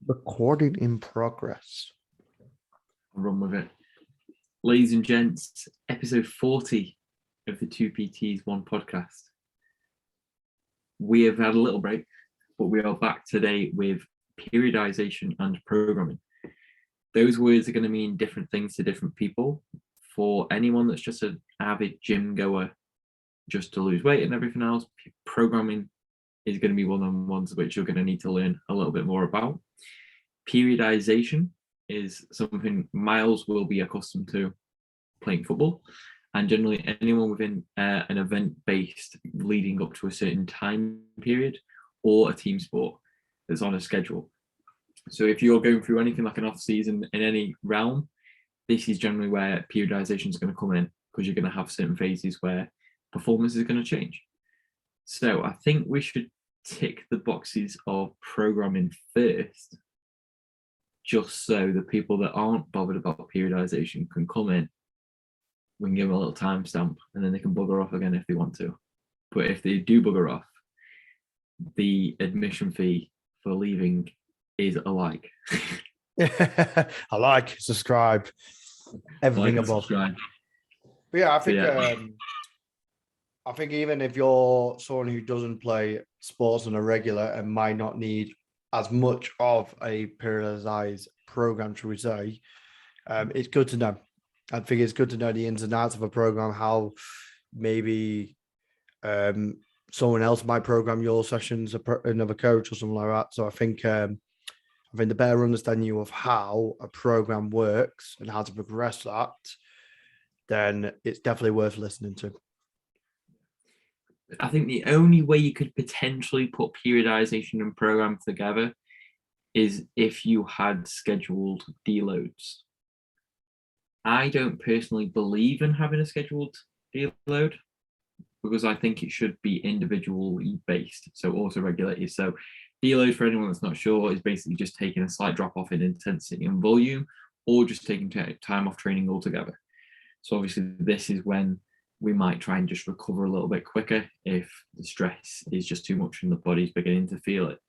Recording in progress. I'll run with it. Ladies and gents, episode 40 of the 2PTs 1 podcast. We have had a little break, but we are back today with periodization and programming. Those words are going to mean different things to different people. For anyone that's just an avid gym goer, just to lose weight and everything else, programming is going to be one of the ones which you're going to need to learn a little bit more about. Periodization is something Myles will be accustomed to playing football, and generally anyone within an event based leading up to a certain time period or a team sport that's on a schedule. So if you're going through anything like an off season in any realm, this is generally where periodization is going to come in, because you're going to have certain phases where performance is going to change. So I think we should tick the boxes of programming first, just so the people that aren't bothered about periodization can come in. We can give them a little timestamp and then they can bugger off again if they want to. But if they do bugger off, the admission fee for leaving is alike. I like, subscribe, everything above. Subscribe. But yeah, I think even if you're someone who doesn't play sports on a regular and might not need as much of a periodized program, should we say, it's good to know. I think it's good to know the ins and outs of a program, how maybe someone else might program your sessions, another coach or something like that. So I think the better understanding of how a program works and how to progress that, then it's definitely worth listening to. I think the only way you could potentially put periodization and program together is if you had scheduled deloads. I don't personally believe in having a scheduled deload, because I think it should be individually based, so auto-regulated. So deload, for anyone that's not sure, is basically just taking a slight drop off in intensity and volume, or just taking time off training altogether. So obviously this is when we might try and just recover a little bit quicker if the stress is just too much and the body's beginning to feel it.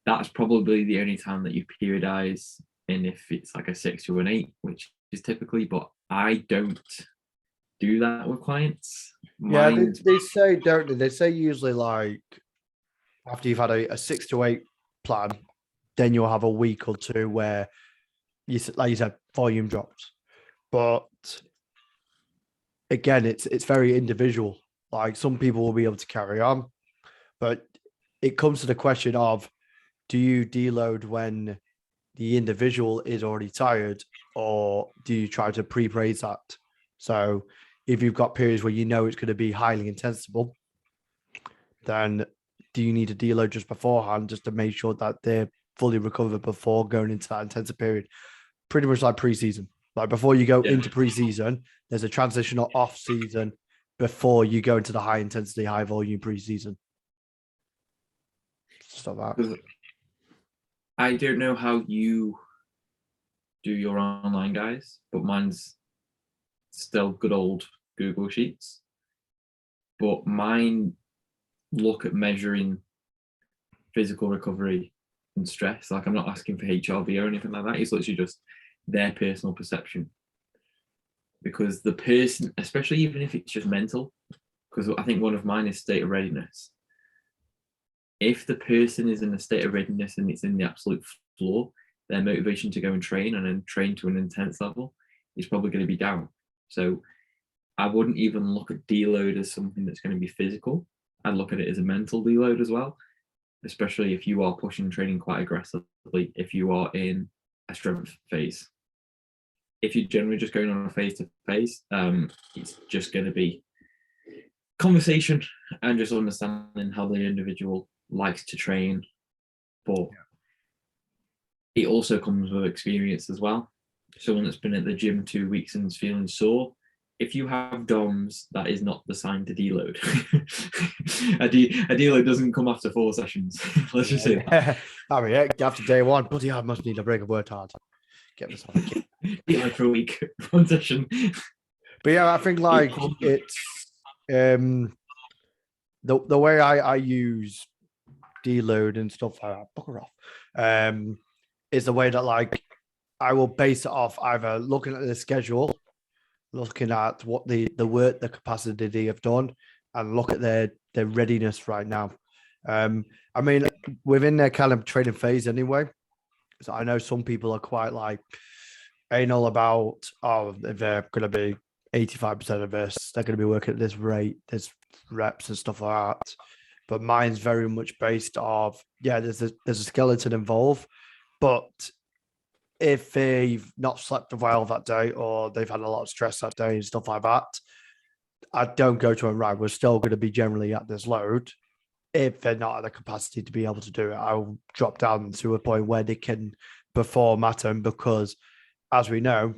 That's probably the only time that you periodize in, if it's like a 6 to an 8, which is typically, but I don't do that with clients. They say, don't they? They say usually like after you've had a 6 to 8 plan, then you'll have a week or two where like you said, volume drops. But again, it's very individual. Like some people will be able to carry on, but it comes to the question of, do you deload when the individual is already tired, or do you try to pre-brace that? So if you've got periods where you know it's going to be highly intensive, then do you need to deload just beforehand, just to make sure that they're fully recovered before going into that intensive period? Pretty much like pre-season. Like before you go into pre-season, there's a transitional off season before you go into the high intensity, high volume pre-season. Stuff like that. I don't know how you do your online guys, but mine's still good old Google Sheets. But mine look at measuring physical recovery and stress. Like, I'm not asking for HRV or anything like that. It's literally just their personal perception. Because the person, especially even if it's just mental, because I think one of mine is state of readiness. If the person is in a state of readiness and it's in the absolute floor, their motivation to go and train train to an intense level is probably going to be down. So I wouldn't even look at deload as something that's going to be physical. I'd look at it as a mental deload as well, especially if you are pushing training quite aggressively, if you are in a strength phase. If you're generally just going on a phase-to-phase, it's just going to be conversation and just understanding how the individual likes to train. But it also comes with experience as well. Someone that's been at the gym 2 weeks and is feeling sore, if you have DOMs, that is not the sign to deload. a deload doesn't come after 4 sessions. Let's just say that. I mean, after day 1, bloody hell, I must need a break of work hard. Get myself a kid. Deload for a week, 1 session. But yeah, I think like it's the way I use deload and stuff like that, bugger off, is the way that like I will base it off either looking at the schedule, looking at what the work, the capacity they have done, and look at their readiness right now. I mean, within their kind of training phase anyway. So I know some people are quite like anal about, oh, if they're going to be 85% of this, they're going to be working at this rate, there's reps and stuff like that. But mine's very much based off, yeah, there's a skeleton involved, but if they've not slept well that day or they've had a lot of stress that day and stuff like that, I don't go to them, right, we're still going to be generally at this load. If they're not at the capacity to be able to do it, I'll drop down to a point where they can perform at them, because as we know,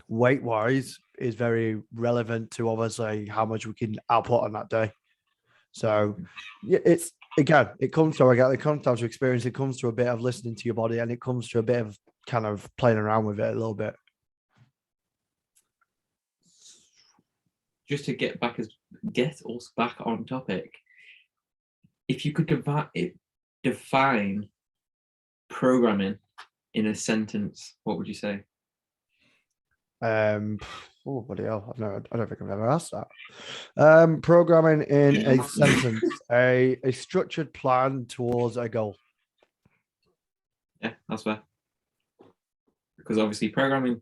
weight wise is very relevant to obviously how much we can output on that day. So yeah, it's again, it comes down to experience, it comes to a bit of listening to your body, and it comes to a bit of kind of playing around with it a little bit. Just to get us back on topic, if you could define programming in a sentence, what would you say? Oh, bloody hell! I don't think I've ever asked that. Programming in a sentence: a structured plan towards a goal. Yeah, that's fair. Because obviously programming.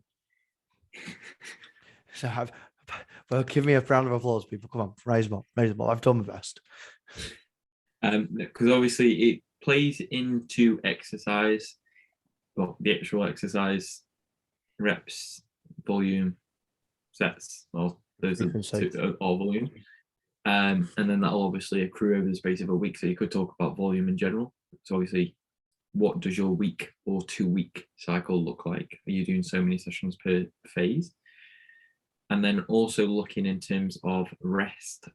So well, give me a round of applause, people. Come on, raise them up. I've done my best. Because obviously it plays into exercise, well, the actual exercise, reps, volume, sets, well, those are two, all volume. And then that'll obviously accrue over the space of a week. So you could talk about volume in general. So obviously, what does your week or 2 week cycle look like? Are you doing so many sessions per phase? And then also looking in terms of rest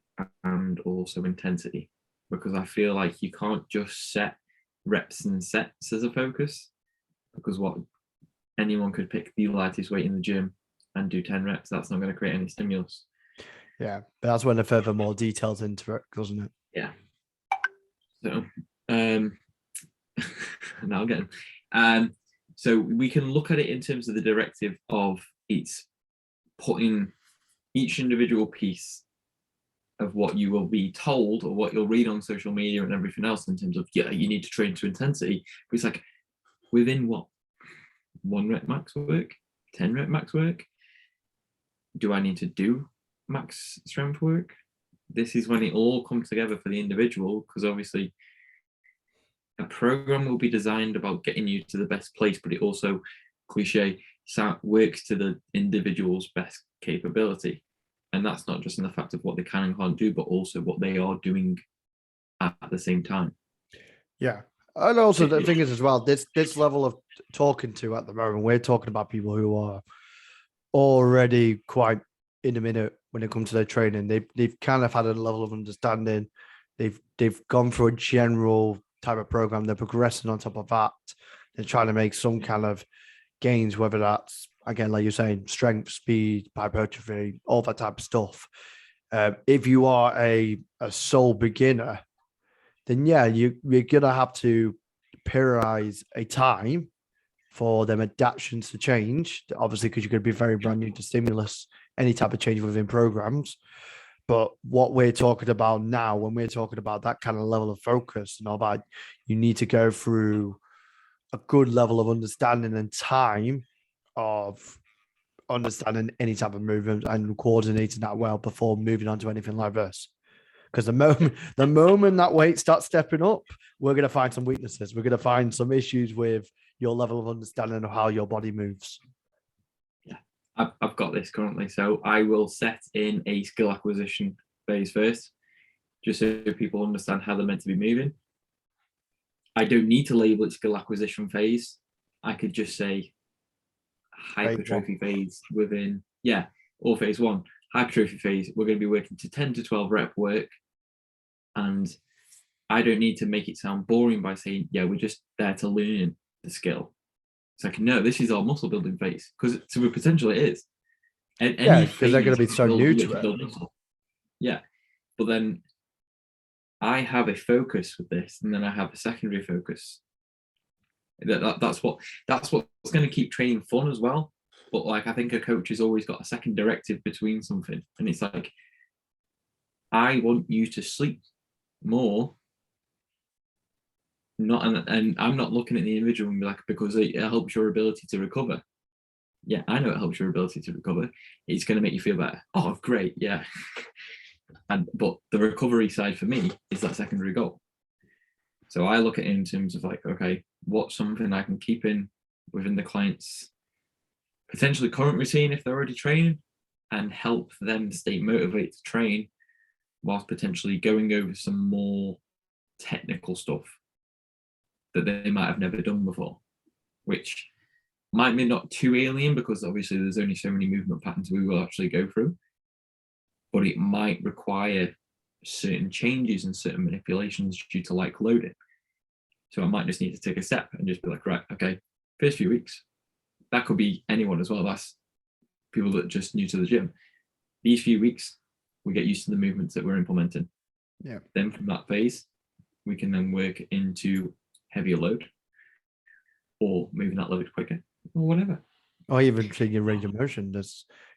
and also intensity, because I feel like you can't just set reps and sets as a focus, because what anyone could pick the lightest weight in the gym and do 10 reps. That's not going to create any stimulus. Yeah, but that's when the further more details into it, doesn't it? Yeah. So, now again, so we can look at it in terms of the directive of it's putting each individual piece of what you will be told or what you'll read on social media and everything else in terms of, yeah, you need to train to intensity. But it's like, within what? 1 rep max work? 10 rep max work? Do I need to do max strength work? This is when it all comes together for the individual, because obviously a program will be designed about getting you to the best place, but it also, cliche, works to the individual's best capability. And that's not just in the fact of what they can and can't do, but also what they are doing at the same time. Yeah. And also the thing is as well, this level of talking to at the moment, we're talking about people who are already quite in the minute when it comes to their training. They've kind of had a level of understanding. They've gone through a general type of program. They're progressing on top of that. They're trying to make some kind of gains, whether that's, again, like you're saying, strength, speed, hypertrophy, all that type of stuff. If you are a sole beginner, then yeah, you're gonna have to periodize a time for them adaptations to change, obviously, because you're going to be very brand new to stimulus, any type of change within programs. But what we're talking about now, when we're talking about that kind of level of focus and all that, you need to go through a good level of understanding and time of understanding any type of movement and coordinating that well before moving on to anything like this. Because the moment that weight starts stepping up, we're going to find some weaknesses. We're going to find some issues with your level of understanding of how your body moves. Yeah, I've got this currently. So I will set in a skill acquisition phase first, just so people understand how they're meant to be moving. I don't need to label it skill acquisition phase. I could just say hypertrophy phase within, or phase 1. Hypertrophy phase, we're going to be working to 10 to 12 rep work. And I don't need to make it sound boring by saying, yeah, we're just there to learn the skill. It's like, no, this is our muscle building phase, because to a potential it is. And yeah, because they're going to be so new to it. Yeah. But then I have a focus with this, and then I have a secondary focus. That's what's going to keep training fun as well. But like, I think a coach has always got a second directive between something, and it's like, I want you to sleep more. And I'm not looking at the individual and be like, because it helps your ability to recover. Yeah, I know it helps your ability to recover. It's going to make you feel better. Oh, great, yeah. But the recovery side for me is that secondary goal. So I look at it in terms of like, okay, what's something I can keep in within the client's potentially current routine if they're already training, and help them stay motivated to train whilst potentially going over some more technical stuff that they might have never done before, which might be not too alien because obviously there's only so many movement patterns we will actually go through, but it might require certain changes and certain manipulations due to like loading. So I might just need to take a step and just be like, right, okay, first few weeks, that could be anyone as well. That's people that are just new to the gym. These few weeks, we get used to the movements that we're implementing. Yeah. Then from that phase, we can then work into heavier load or moving that load quicker or whatever. Or even changing range of motion.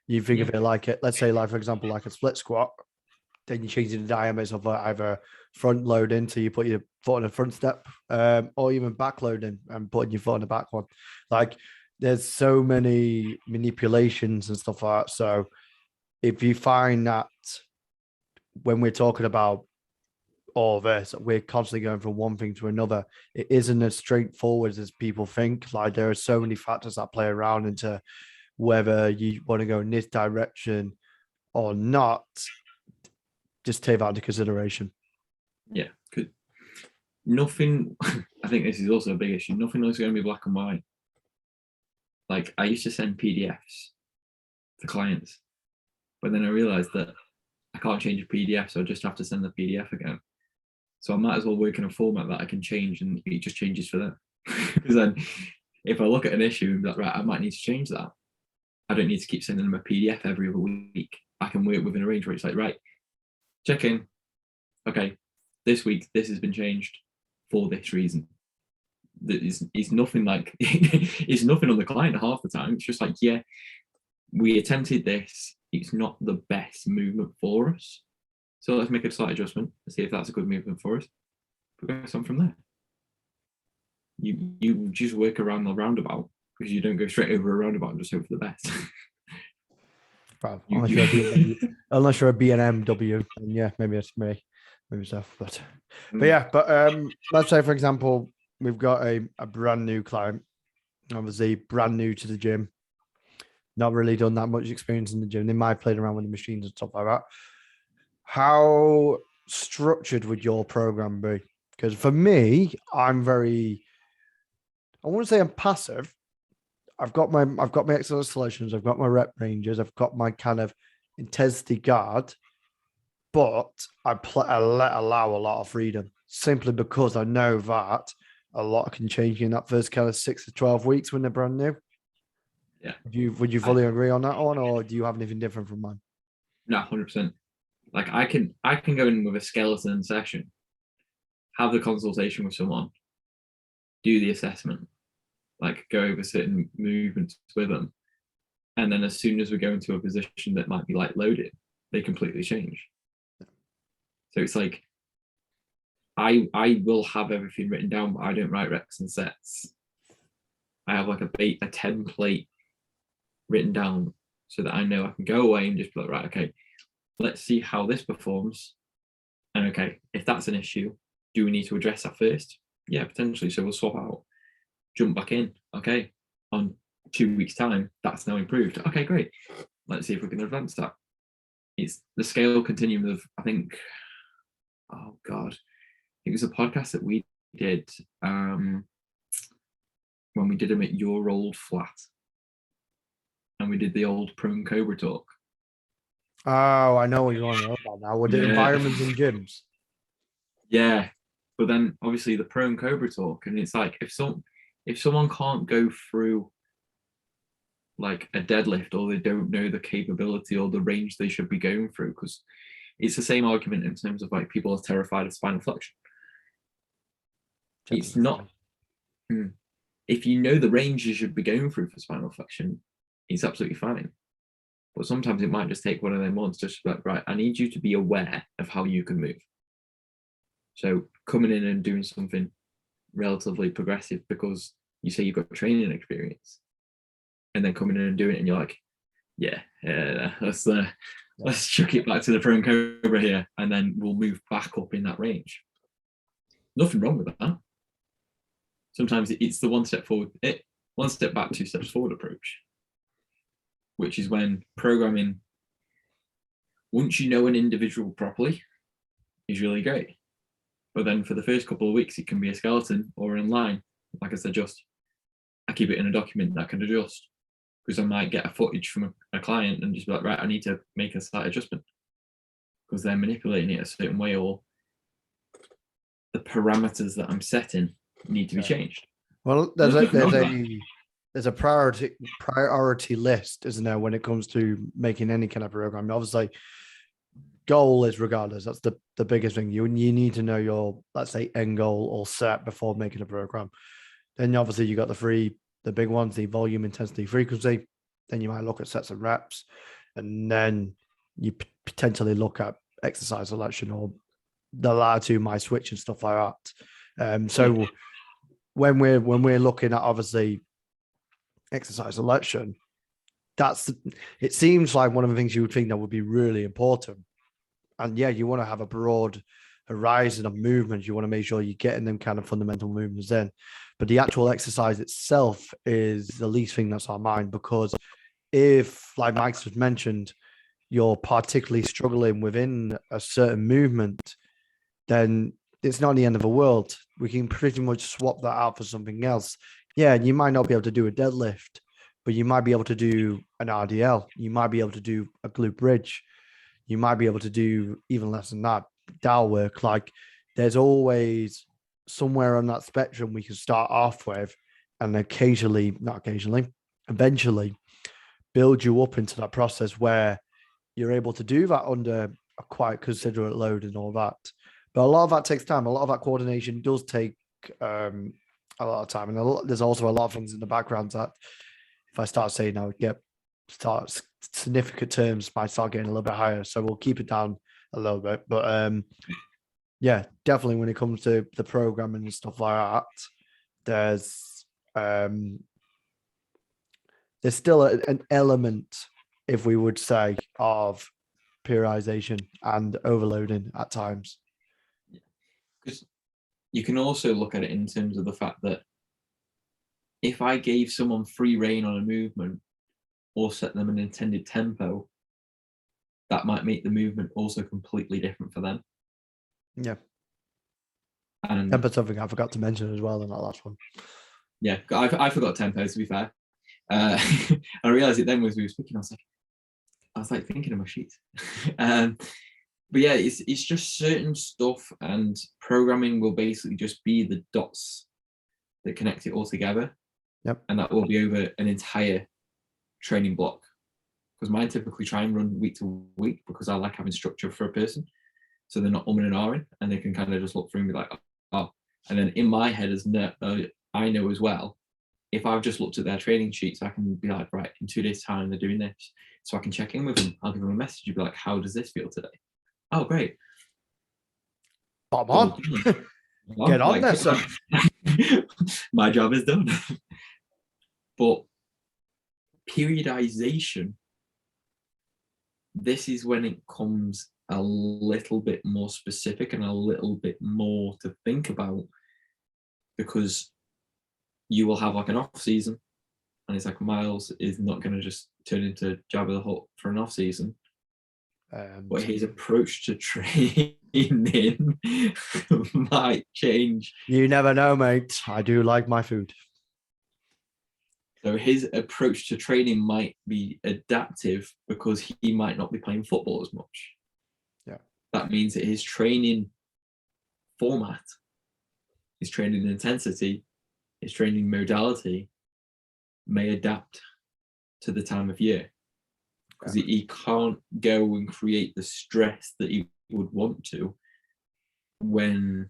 You think of it like it, let's say, like for example, like a split squat. Then you change the diameters of either front loading, so you put your foot on the front step, or even back loading and putting your foot on the back one. Like there's so many manipulations and stuff like that. So if you find that when we're talking about all this, we're constantly going from one thing to another, it isn't as straightforward as people think. Like there are so many factors that play around into whether you want to go in this direction or not. Just take that into consideration. Yeah, could nothing. I think this is also a big issue. Nothing is going to be black and white. Like I used to send PDFs to clients, but then I realized that I can't change a PDF, so I just have to send the PDF again. So I might as well work in a format that I can change, and it just changes for them. Because then, if I look at an issue and be like, right, I might need to change that. I don't need to keep sending them a PDF every other week. I can work within a range where it's like, right, check in. Okay, this week this has been changed for this reason. It's nothing like it's nothing on the client half the time. It's just like, yeah, we attempted this. It's not the best movement for us. So let's make a slight adjustment and see if that's a good movement for us. Progress on from there. You just work around the roundabout because you don't go straight over a roundabout and just hope for the best. Unless you're a BNMW, and yeah, maybe it's maybe stuff. But yeah, but let's say for example, we've got a brand new client, obviously brand new to the gym, not really done that much experience in the gym. They might have played around with the machines and stuff like that. How structured would your program be? Because for me, I'm very, I wouldn't say I'm passive. I've got my exercise solutions, I've got my rep ranges, I've got my kind of intensity guard, but I allow a lot of freedom simply because I know that a lot can change in that first kind of 6 to 12 weeks when they're brand new. Yeah. Would you fully agree on that one, or do you have anything different from mine? No, 100%. Like I can go in with a skeleton session, have the consultation with someone, do the assessment, like go over certain movements with them, and then as soon as we go into a position that might be like loaded, they completely change. So it's like I will have everything written down, but I don't write reps and sets. I have like a template written down so that I know I can go away and just be like, right, okay, let's see how this performs. And okay, if that's an issue, do we need to address that first? Yeah, potentially. So we'll swap out, jump back in. Okay, on 2 weeks' time, that's now improved. Okay, great. Let's see if we can advance that. It's the scale continuum of, I think, oh God, it was a podcast that we did when we did them at your old flat. And we did the old prone cobra talk. Oh, I know what you're on about now. With the environments in gyms. Yeah. But then obviously the prone cobra talk, and it's like if someone can't go through like a deadlift, or they don't know the capability or the range they should be going through, because it's the same argument in terms of like people are terrified of spinal flexion. It's not. If you know the range you should be going through for spinal flexion, it's absolutely fine. But sometimes it might just take one of them ones just like, right, I need you to be aware of how you can move. So coming in and doing something relatively progressive because you say you've got training experience, and then coming in and doing it, and you're like, yeah, let's chuck it back to the prone cobra here, and then we'll move back up in that range. Nothing wrong with that. Sometimes it's the one step forward, one step back, 2 steps forward approach, which is when programming, once you know an individual properly, is really great. But then for the first couple of weeks, it can be a skeleton or in line. Like I said, I keep it in a document that I can adjust, because I might get a footage from a client and just be like, right, I need to make a slight adjustment because they're manipulating it a certain way, or the parameters that I'm setting need to be changed. Well, there's a priority list, isn't there, when it comes to making any kind of program? Obviously, goal is regardless. That's the biggest thing. You need to know your, let's say, end goal all set before making a program. Then obviously you got the big ones, the volume, intensity, frequency. Then you might look at sets and reps, and then you potentially look at exercise selection, or the latter two might switch and stuff like that. So when we're looking at obviously exercise selection, it seems like one of the things you would think that would be really important. And yeah, you want to have a broad horizon of movements. You want to make sure you're getting them kind of fundamental movements in. But the actual exercise itself is the least thing that's on mind, because if, like Mike's just mentioned, you're particularly struggling within a certain movement, then it's not the end of the world. We can pretty much swap that out for something else. Yeah, you might not be able to do a deadlift, but you might be able to do an RDL. You might be able to do a glute bridge. You might be able to do even less than that, dowel work. Like, there's always somewhere on that spectrum we can start off with, and eventually build you up into that process where you're able to do that under a quite considerate load and all that. But a lot of that takes time. A lot of that coordination does take a lot of time. And there's also a lot of things in the background that, if I start saying now, significant terms might start getting a little bit higher. So we'll keep it down a little bit. But yeah, definitely when it comes to the programming and stuff like that, there's still an element, if we would say, of periodization and overloading at times. Because you can also look at it in terms of the fact that if I gave someone free rein on a movement or set them an intended tempo, that might make the movement also completely different for them. Yeah. And tempo, something I forgot to mention as well in that last one. Yeah, I forgot tempo, to be fair. I realized it then as we were speaking. I was like thinking of my sheets. But yeah, it's just certain stuff, and programming will basically just be the dots that connect it all together. Yep. And that will be over an entire training block. Because mine typically try and run week to week, because I like having structure for a person, so they're not umming and ahhing, and they can kind of just look through and be like, oh. And then in my head, I know as well, if I've just looked at their training sheets, I can be like, right, in 2 days' time, they're doing this. So I can check in with them. I'll give them a message. You'll be like, how does this feel today? Oh, great. Bob on. Get on there, sir. My job is done. But periodization, this is when it comes a little bit more specific and a little bit more to think about, because you will have like an off season, and it's like Myles is not going to just turn into Jabba the Hutt for an off season. But his approach to training might change. You never know, mate. I do like my food. So his approach to training might be adaptive, because he might not be playing football as much. Yeah. That means that his training format, his training intensity, his training modality may adapt to the time of year. because he can't go and create the stress that he would want to when.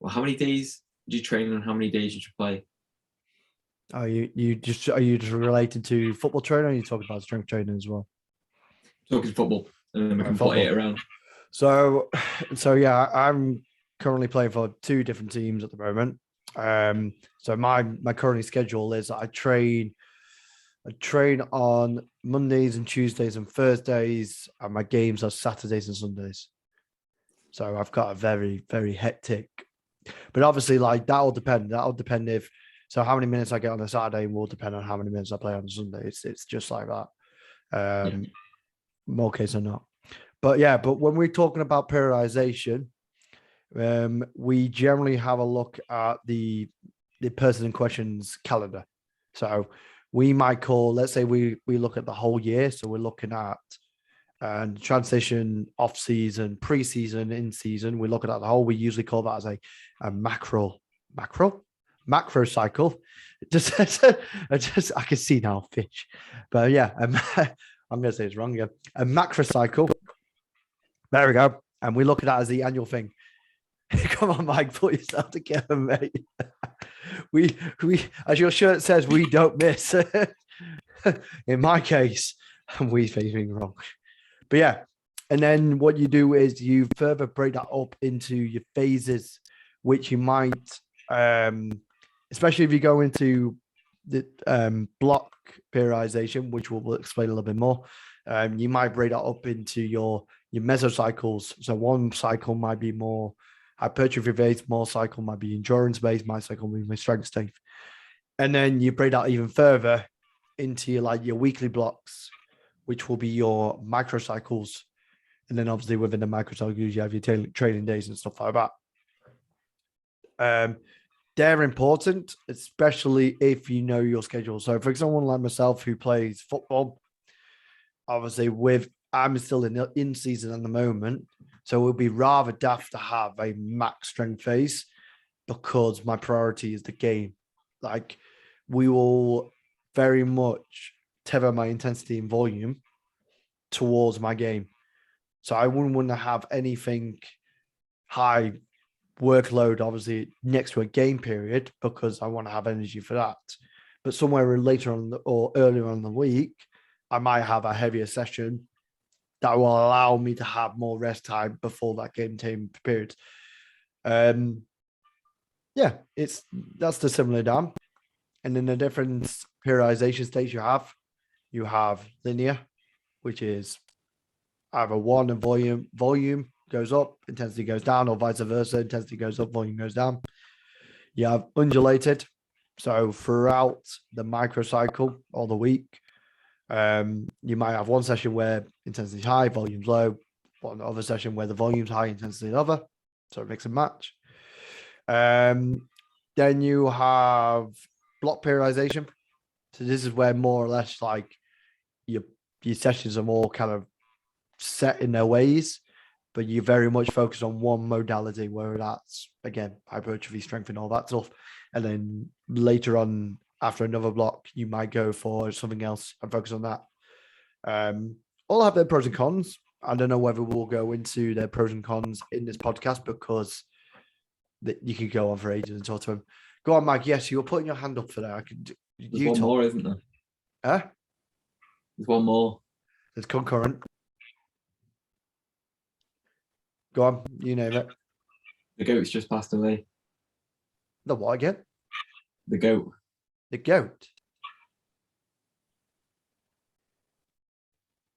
Well, how many days do you train and how many days did you play? Are you just related to football training, or are you talking about strength training as well? Talking football, and then we can Football. play it around. So yeah, I'm currently playing for 2 different teams at the moment. So my current schedule is I train on Mondays and Tuesdays and Thursdays, and my games are Saturdays and Sundays. So I've got a very, very hectic. But obviously, like that'll depend. If how many minutes I get on a Saturday will depend on how many minutes I play on a Sunday. It's just like that. More case or not. But yeah, but when we're talking about periodization, we generally have a look at the person in question's calendar. So we might call, let's say we look at the whole year. So we're looking at transition, off season, pre-season, in season. We're looking at the whole. We usually call that as a macro cycle. I can see now fish, but yeah, I'm gonna say it's wrong again. A macro cycle. There we go. And we look at that as the annual thing. Come on, Mike, put yourself together, mate. we, as your shirt says, we don't miss. In my case, we being wrong. But yeah, and then what you do is you further break that up into your phases, which you might, especially if you go into the block periodization, which we'll explain a little bit more. You might break that up into your mesocycles. So one cycle might be more hypertrophy based, more cycle might be endurance based, my cycle might be strength based. And then you break that even further into your weekly blocks, which will be your microcycles. And then obviously within the microcycles, you have your training days and stuff like that. They're important, especially if you know your schedule. So for someone like myself who plays football, obviously I'm still in season at the moment. So it would be rather daft to have a max strength phase because my priority is the game. Like we will very much tether my intensity and volume towards my game. So I wouldn't want to have anything high workload, obviously, next to a game period because I want to have energy for that. But somewhere later on or earlier on in the week, I might have a heavier session that will allow me to have more rest time before that game time period. Yeah, that's the similar down. And then the different periodization states you have linear, which is either one and volume goes up, intensity goes down, or vice versa, intensity goes up, volume goes down. You have undulated. So throughout the microcycle or the week, you might have one session where intensity is high, volume's low, one other session where the volume's high, intensity is other. So mix and match. Then you have block periodization. So this is where more or less like your sessions are more kind of set in their ways, but you very much focus on one modality, whether that's again hypertrophy, strength, and all that stuff. And then later on, after another block, you might go for something else and focus on that. All have their pros and cons. I don't know whether we'll go into their pros and cons in this podcast because you could go on for ages and talk to them. Go on, Mike. Yes, you were putting your hand up for that. I could. There's one more, isn't there? Huh? There's one more. There's concurrent. Go on, you name it. The goat's just passed away. The what again? The goat. The goat.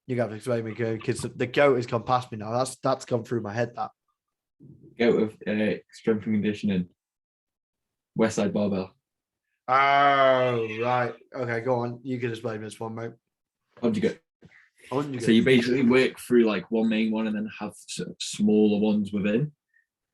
You got to explain me, because the goat has gone past me now. That's gone through my head. That goat of strength and conditioning. Westside Barbell. Oh, right. Okay, go on. You can explain this one, mate. Conjugate. So you basically work through like one main one and then have smaller ones within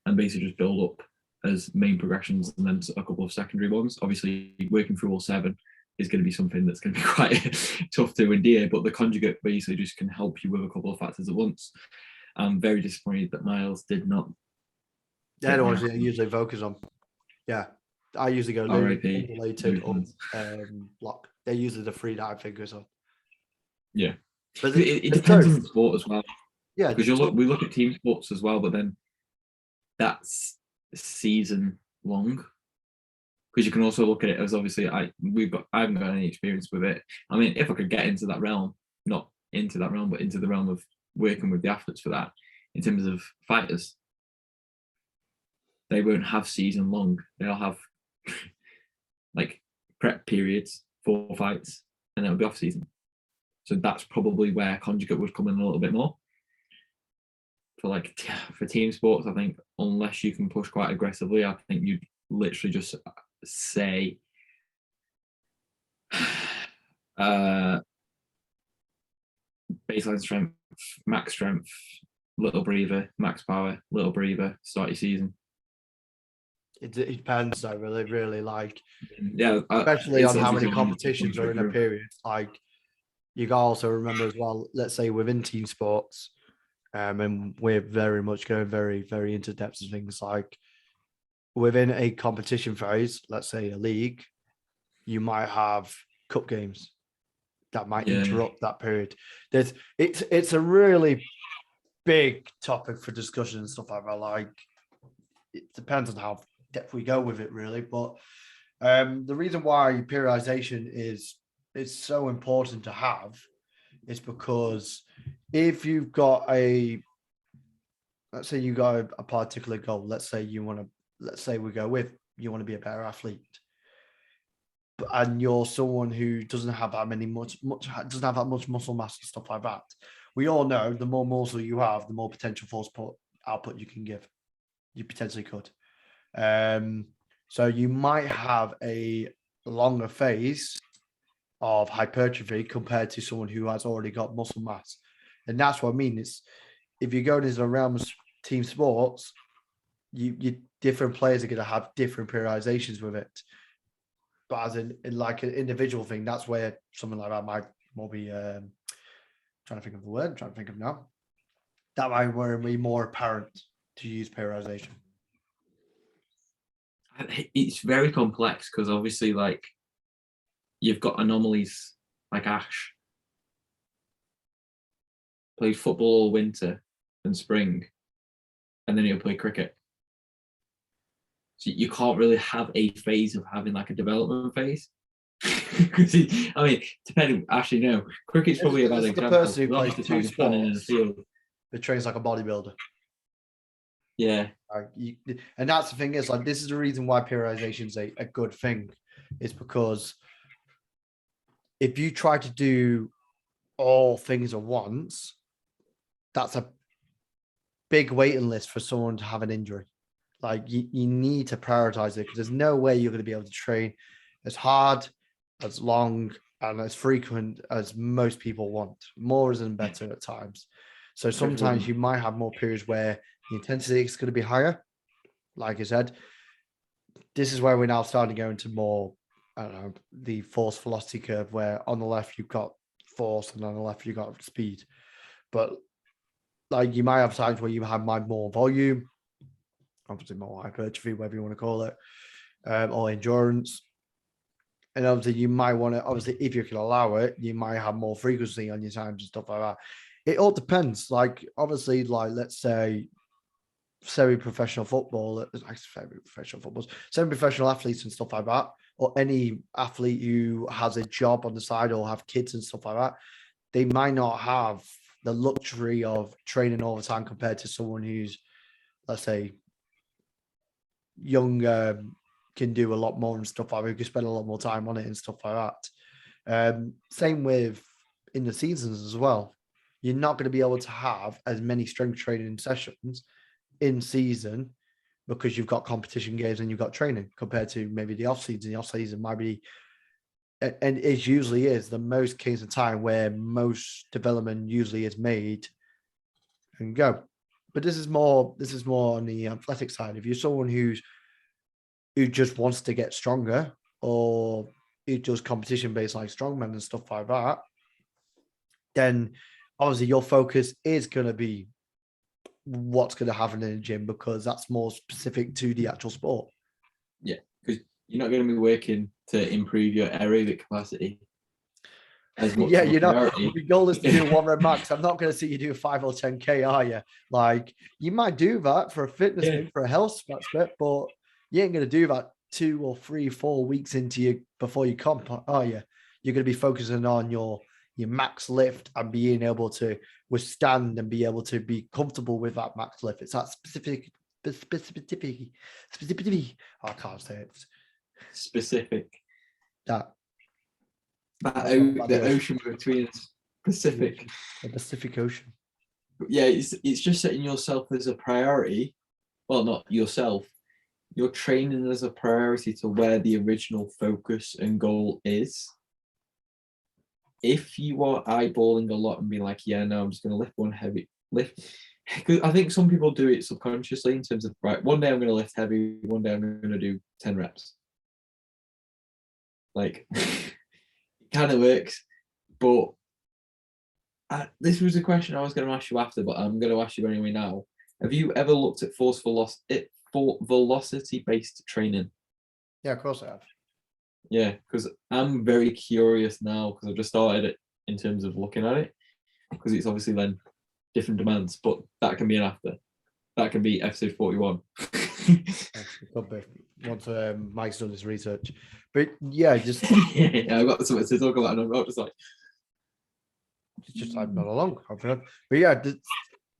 and basically just build up as main progressions and then a couple of secondary ones. Obviously, working through all 7 is going to be something that's going to be quite tough to endear, but the conjugate basically just can help you with a couple of factors at once. I'm very disappointed that Myles did not. They're the ones that I usually focus on. Yeah. I usually go undulated or block. They're usually the 3 that I focus on. Yeah. But It depends on the sport as well. Yeah, because we look at team sports as well, but then that's season long. Because you can also look at it as obviously I haven't got any experience with it. I mean, if I could get into that realm, not into that realm, but into the realm of working with the athletes for that, in terms of fighters, they won't have season long. They'll have like prep periods, 4 fights, and it'll be off season. So that's probably where Conjugate would come in a little bit more. For team sports, I think unless you can push quite aggressively, I think you'd literally just say baseline strength, max strength, little breather, max power, little breather, start your season. It depends though, really like, yeah, especially on how many competitions are in a period. Like, you got to also remember as well, let's say within team sports, and we're very much going very into depths of things, like within a competition phase, let's say a league, you might have cup games that might interrupt that period. It's a really big topic for discussion and stuff like that. Like, it depends on how depth we go with it, really. But the reason why periodization is so important to have is because if you've got let's say you got a particular goal, let's say we go with, you want to be a better athlete, and you're someone who doesn't have that doesn't have that much muscle mass and stuff like that. We all know the more muscle you have, the more potential force output you can give. You potentially could. So you might have a longer phase of hypertrophy compared to someone who has already got muscle mass. And that's what I mean. It's, if you go into the realm of team sports, you different players are going to have different periodizations with it. But as in like an individual thing, that's where something like that might more be trying to think of the word, I'm trying to think of now. That might be more apparent to use periodization. It's very complex because obviously, like, you've got anomalies like Ash played football all winter and spring, and then he'll play cricket. So you can't really have a phase of having like a development phase. I mean, depending. Actually, no. Cricket's probably about the person who plays two sports that trains like a bodybuilder. Yeah. And that's the thing is, like, this is the reason why periodization is a good thing, is because if you try to do all things at once, that's a big waiting list for someone to have an injury. Like, you need to prioritize it, because there's no way you're going to be able to train as hard, as long, and as frequent as most people want. More isn't better at times. So sometimes you might have more periods where the intensity is going to be higher. Like I said, this is where we're now starting to go into more, I don't know, the force velocity curve, where on the left you've got force and on the left you've got speed. But like, you might have times where you have more volume, obviously more hypertrophy, whatever you want to call it, or endurance. And obviously you might want to, obviously, if you can allow it, you might have more frequency on your times and stuff like that. It all depends. Like, obviously, like, let's say semi-professional semi-professional athletes and stuff like that, or any athlete who has a job on the side or have kids and stuff like that, they might not have the luxury of training all the time compared to someone who's, let's say, younger, can do a lot more and stuff like that, who can spend a lot more time on it and stuff like that. Same with in the seasons as well. You're not going to be able to have as many strength training sessions in season, because you've got competition games and you've got training, compared to maybe the off season. The off season might be, and it usually is the most case of time where most development usually is made and go. But this is more on the athletic side. If you're someone who just wants to get stronger, or who does competition based like strongman and stuff like that, then obviously your focus is going to be what's going to happen in the gym, because that's more specific to the actual sport. Yeah, because you're not going to be working to improve your aerobic capacity. as much Yeah, of a you know, priority. your goal is to do 1 rep max. I'm not going to see you do 5 or 10K, are you? Like, you might do that for a fitness Yeah. thing, for a health aspect, but you ain't going to do that 2 or 3, 4 weeks into you before you comp, are you? You're going to be focusing on your max lift and being able to withstand and be able to be comfortable with that max lift. It's that specific. I can't say it. Specific. That The ocean between us, Pacific. The Pacific Ocean. Yeah, it's just setting yourself as a priority. Well, not yourself. You're training as a priority to where the original focus and goal is. If you are eyeballing a lot and being like, yeah, no, I'm just going to lift one heavy lift. I think some people do it subconsciously in terms of, right, one day I'm going to lift heavy, one day I'm going to do 10 reps. Like, it kind of works. But this was a question I was going to ask you after, but I'm going to ask you anyway now. Have you ever looked at force velocity-based training? Yeah, of course I have. Yeah, because I'm very curious now because I've just started it in terms of looking at it, because it's obviously then different demands, but that can be an after. That can be episode 41. Once Mike's done his research. But yeah, just yeah, I've got something to talk about, and I'm not just like I'm not along. But yeah,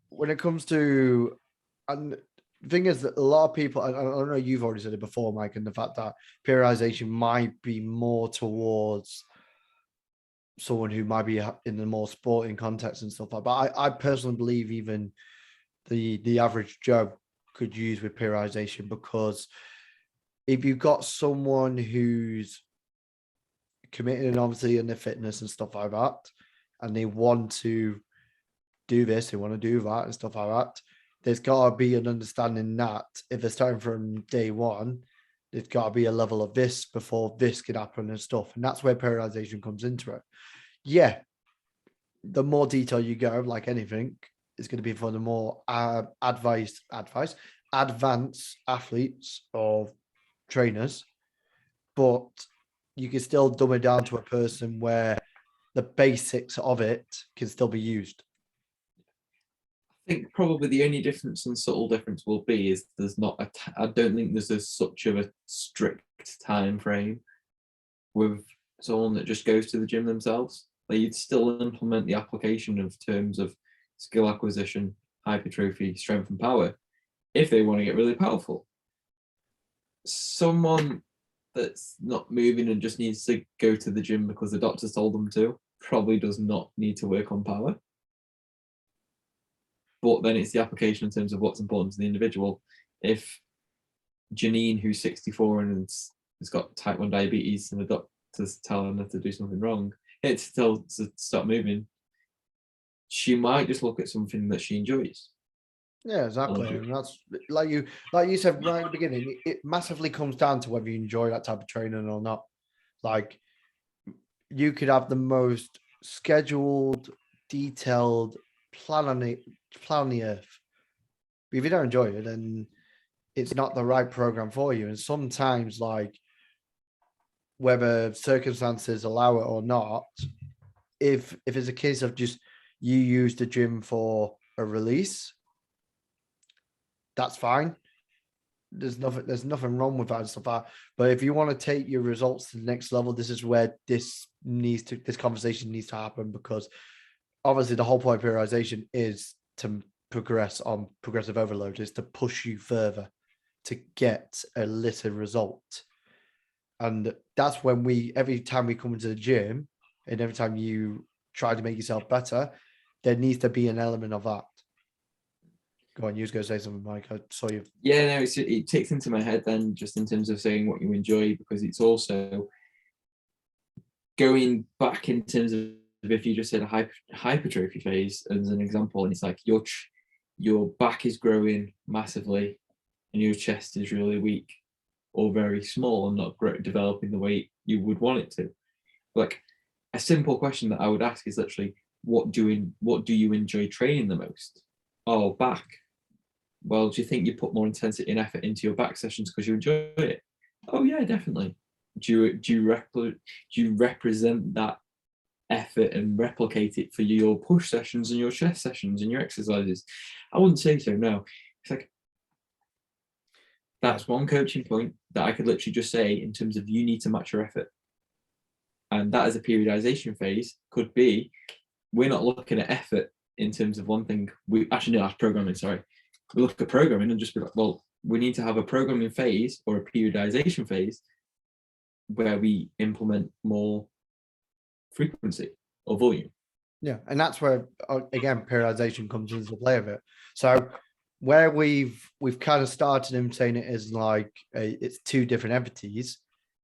when it comes to, and the thing is that a lot of people, I don't know, you've already said it before, Mike, and the fact that periodization might be more towards someone who might be in the more sporting context and stuff like that. But I personally believe even the average Joe could use with periodization, because if you've got someone who's committed and obviously in their fitness and stuff like that, and they want to do this, they want to do that and stuff like that, there's got to be an understanding that if they're starting from day one, there's got to be a level of this before this can happen and stuff. And that's where periodization comes into it. Yeah, the more detail you go, like anything, is going to be for the more advanced athletes or trainers, but you can still dumb it down to a person where the basics of it can still be used. I think probably the only difference and subtle difference will be is there's not I don't think there's such of a strict time frame with someone that just goes to the gym themselves. Like, you'd still implement the application of terms of skill acquisition, hypertrophy, strength and power if they want to get really powerful. Someone that's not moving and just needs to go to the gym because the doctors told them to probably does not need to work on power. But then it's the application in terms of what's important to the individual. If Janine, who's 64 and has got type 1 diabetes, and the doctor's telling her to do something wrong, it's to stop moving, she might just look at something that she enjoys. Yeah, exactly. And that's like you said right at the beginning, it massively comes down to whether you enjoy that type of training or not. Like, you could have the most scheduled, detailed plan on the earth, but if you don't enjoy it, then it's not the right program for you. And sometimes, like, whether circumstances allow it or not, if it's a case of just you use the gym for a release, that's fine. There's nothing wrong with that and stuff like that. But if you want to take your results to the next level, this is where this conversation needs to happen, because obviously the whole point of periodization is to progress on progressive overload, is to push you further to get a little result. And that's when every time we come into the gym and every time you try to make yourself better, there needs to be an element of that. Go on, you was going to say something, Mike. I saw you. Yeah, no, it ticks into my head then, just in terms of saying what you enjoy, because it's also going back in terms of, if you just said a hypertrophy phase as an example, and it's like your back is growing massively and your chest is really weak or very small and not developing the way you would want it to. Like, a simple question that I would ask is literally, what do you enjoy training the most? Oh, back. Well, do you think you put more intensity and effort into your back sessions because you enjoy it? Oh yeah, definitely. Do you represent that effort and replicate it for your push sessions and your chest sessions and your exercises. I wouldn't say so, no. It's like, that's one coaching point that I could literally just say in terms of you need to match your effort. And that as a periodization phase could be, we're not looking at effort in terms of one thing. We actually, no, that's programming, sorry. We look at programming and just be like, well, we need to have a programming phase or a periodization phase where we implement more frequency or volume. Yeah, and that's where again periodization comes into the play of it. So where we've kind of started him saying it as like it's two different entities,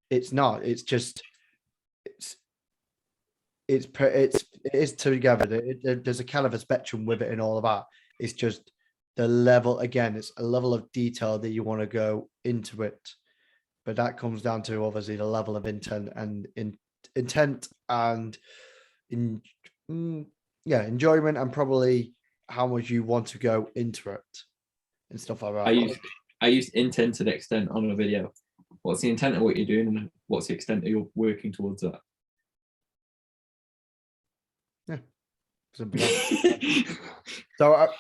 it's not. It's just it is together. There's a kind of a spectrum with it and all of that. It's just the level again. It's a level of detail that you want to go into it, but that comes down to obviously the level of intent and enjoyment, and probably how much you want to go into it and stuff like that. I used intent to the extent on a video. What's the intent of what you're doing, and what's the extent that you're working towards that? Yeah. So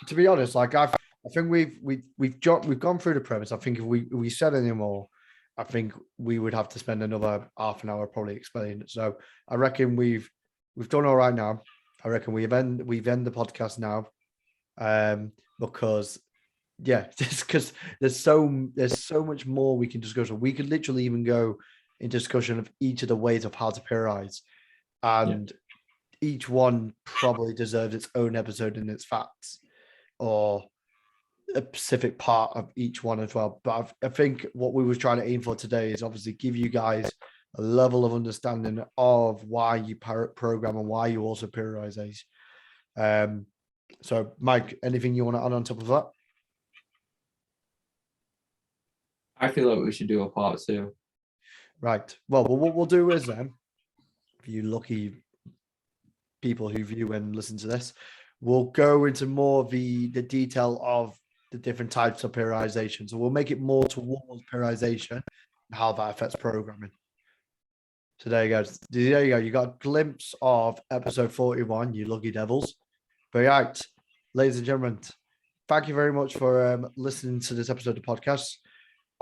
to be honest, like I think we've gone through the premise. I think if we said any more, I think we would have to spend another half an hour probably explaining it. So I reckon we've done all right now. I reckon we've end the podcast now, because just because there's so much more we can discuss. We could literally even go in discussion of each of the ways of how to periodize, and each one probably deserves its own episode in its facts or a specific part of each one as well. But I think what we was trying to aim for today is obviously give you guys a level of understanding of why you program and why you also periodize. So Mike, anything you want to add on top of that? I feel like we should do a part 2. Right. Well, what we'll do is then, for you lucky people who view and listen to this, we'll go into more of the detail of the different types of periodization. So we'll make it more towards periodization and how that affects programming. So there you go. There you go. You got a glimpse of episode 41, you lucky devils. But right, ladies and gentlemen, thank you very much for listening to this episode of the podcast.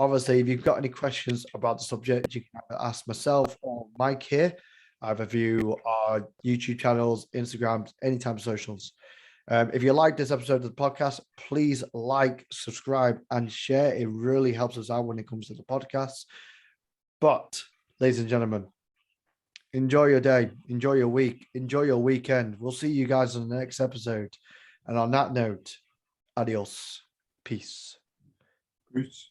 Obviously, if you've got any questions about the subject, you can ask myself or Mike here. Either view our YouTube channels, Instagrams, anytime socials. If you like this episode of the podcast, please like, subscribe, and share. It really helps us out when it comes to the podcast. But, ladies and gentlemen, enjoy your day, enjoy your week, enjoy your weekend. We'll see you guys on the next episode. And on that note, adios. Peace. Peace.